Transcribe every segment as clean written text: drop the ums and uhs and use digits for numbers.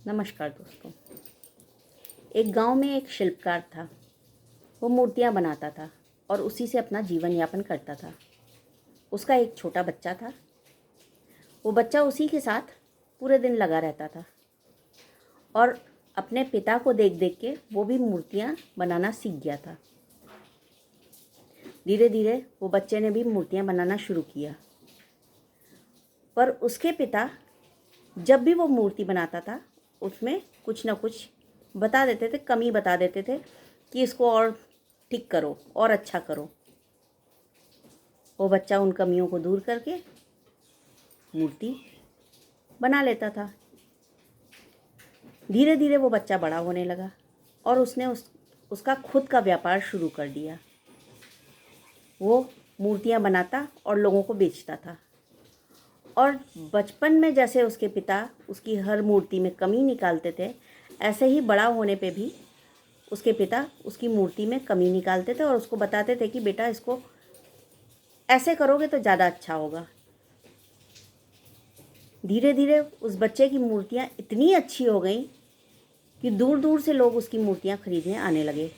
नमस्कार दोस्तों। एक गांव में एक शिल्पकार था। वो मूर्तियां बनाता था और उसी से अपना जीवन यापन करता था। उसका एक छोटा बच्चा था। वो बच्चा उसी के साथ पूरे दिन लगा रहता था और अपने पिता को देख देख के वो भी मूर्तियां बनाना सीख गया था। धीरे धीरे वो बच्चे ने भी मूर्तियां बनाना शुरू किया। पर उसके पिता जब भी वो मूर्ति बनाता था उसमें कुछ ना कुछ बता देते थे, कमी बता देते थे कि इसको और ठीक करो और अच्छा करो। वो बच्चा उन कमियों को दूर करके मूर्ति बना लेता था। धीरे धीरे वो बच्चा बड़ा होने लगा और उसने उसका खुद का व्यापार शुरू कर दिया। वो मूर्तियां बनाता और लोगों को बेचता था। और बचपन में जैसे उसके पिता उसकी हर मूर्ति में कमी निकालते थे, ऐसे ही बड़ा होने पे भी उसके पिता उसकी मूर्ति में कमी निकालते थे और उसको बताते थे कि बेटा इसको ऐसे करोगे तो ज़्यादा अच्छा होगा। धीरे धीरे उस बच्चे की मूर्तियाँ इतनी अच्छी हो गई कि दूर दूर से लोग उसकी मूर्तियाँ खरीदने आने लगे।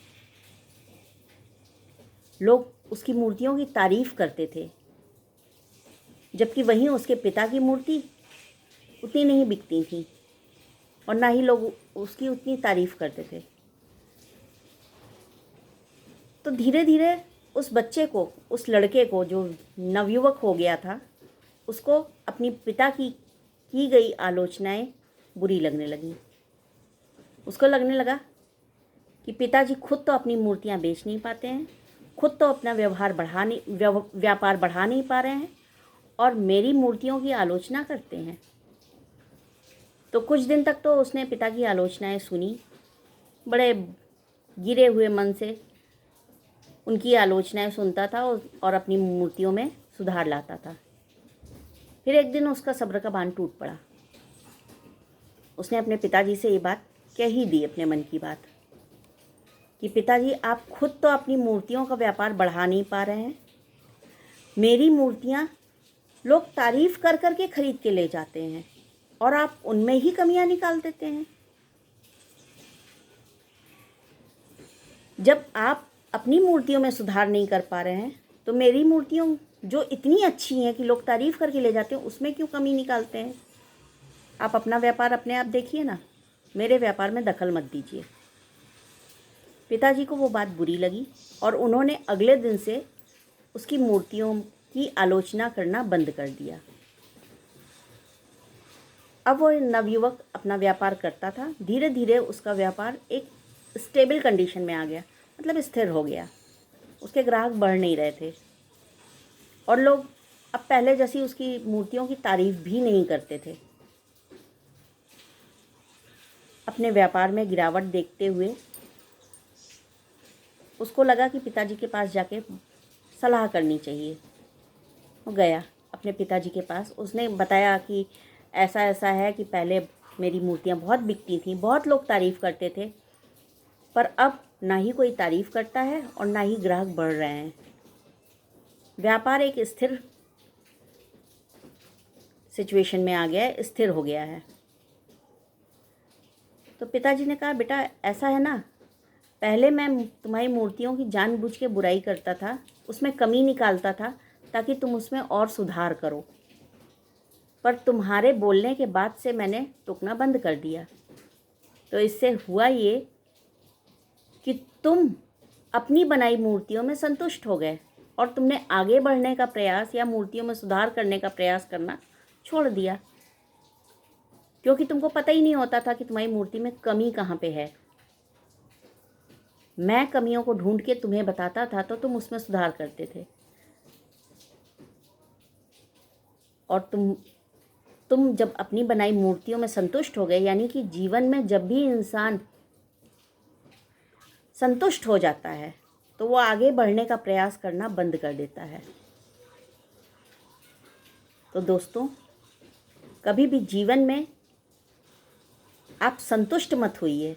लोग उसकी मूर्तियों की तारीफ़ करते थे, जबकि वहीं उसके पिता की मूर्ति उतनी नहीं बिकती थी और ना ही लोग उसकी उतनी तारीफ़ करते थे। तो धीरे धीरे उस बच्चे को, उस लड़के को जो नवयुवक हो गया था, उसको अपनी पिता की गई आलोचनाएं बुरी लगने लगीं। उसको लगने लगा कि पिताजी खुद तो अपनी मूर्तियां बेच नहीं पाते हैं, खुद तो अपना व्यापार बढ़ा नहीं पा रहे हैं और मेरी मूर्तियों की आलोचना करते हैं। तो कुछ दिन तक तो उसने पिता की आलोचनाएं सुनी, बड़े गिरे हुए मन से उनकी आलोचनाएं सुनता था और अपनी मूर्तियों में सुधार लाता था। फिर एक दिन उसका सब्र का बांध टूट पड़ा। उसने अपने पिताजी से ये बात कह ही दी, अपने मन की बात, कि पिताजी आप खुद तो अपनी मूर्तियों का व्यापार बढ़ा नहीं पा रहे हैं। मेरी मूर्तियाँ लोग तारीफ़ कर कर के खरीद के ले जाते हैं और आप उनमें ही कमियां निकाल देते हैं। जब आप अपनी मूर्तियों में सुधार नहीं कर पा रहे हैं तो मेरी मूर्तियों जो इतनी अच्छी हैं कि लोग तारीफ़ करके ले जाते हैं, उसमें क्यों कमी निकालते हैं। आप अपना व्यापार अपने आप देखिए ना, मेरे व्यापार में दखल मत दीजिए। पिताजी को वो बात बुरी लगी और उन्होंने अगले दिन से उसकी मूर्तियों की आलोचना करना बंद कर दिया। अब वो नवयुवक अपना व्यापार करता था। धीरे धीरे उसका व्यापार एक स्टेबल कंडीशन में आ गया, मतलब स्थिर हो गया। उसके ग्राहक बढ़ नहीं रहे थे और लोग अब पहले जैसी उसकी मूर्तियों की तारीफ़ भी नहीं करते थे। अपने व्यापार में गिरावट देखते हुए उसको लगा कि पिताजी के पास जाके सलाह करनी चाहिए। वो गया अपने पिताजी के पास। उसने बताया कि ऐसा ऐसा है कि पहले मेरी मूर्तियाँ बहुत बिकती थीं, बहुत लोग तारीफ़ करते थे, पर अब ना ही कोई तारीफ़ करता है और ना ही ग्राहक बढ़ रहे हैं। व्यापार एक स्थिर सिचुएशन में आ गया है, स्थिर हो गया है। तो पिताजी ने कहा, बेटा ऐसा है ना, पहले मैं तुम्हारी मूर्तियों की जानबूझ के बुराई करता था, उसमें कमी निकालता था ताकि तुम उसमें और सुधार करो, पर तुम्हारे बोलने के बाद से मैंने टोकना बंद कर दिया। तो इससे हुआ ये कि तुम अपनी बनाई मूर्तियों में संतुष्ट हो गए और तुमने आगे बढ़ने का प्रयास या मूर्तियों में सुधार करने का प्रयास करना छोड़ दिया, क्योंकि तुमको पता ही नहीं होता था कि तुम्हारी मूर्ति में कमी कहाँ पे है। मैं कमियों को ढूंढ के तुम्हें बताता था तो तुम उसमें सुधार करते थे और तुम जब अपनी बनाई मूर्तियों में संतुष्ट हो गए, यानी कि जीवन में जब भी इंसान संतुष्ट हो जाता है तो वो आगे बढ़ने का प्रयास करना बंद कर देता है। तो दोस्तों, कभी भी जीवन में आप संतुष्ट मत होइए।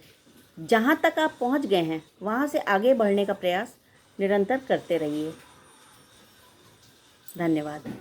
जहाँ तक आप पहुँच गए हैं वहाँ से आगे बढ़ने का प्रयास निरंतर करते रहिए। धन्यवाद।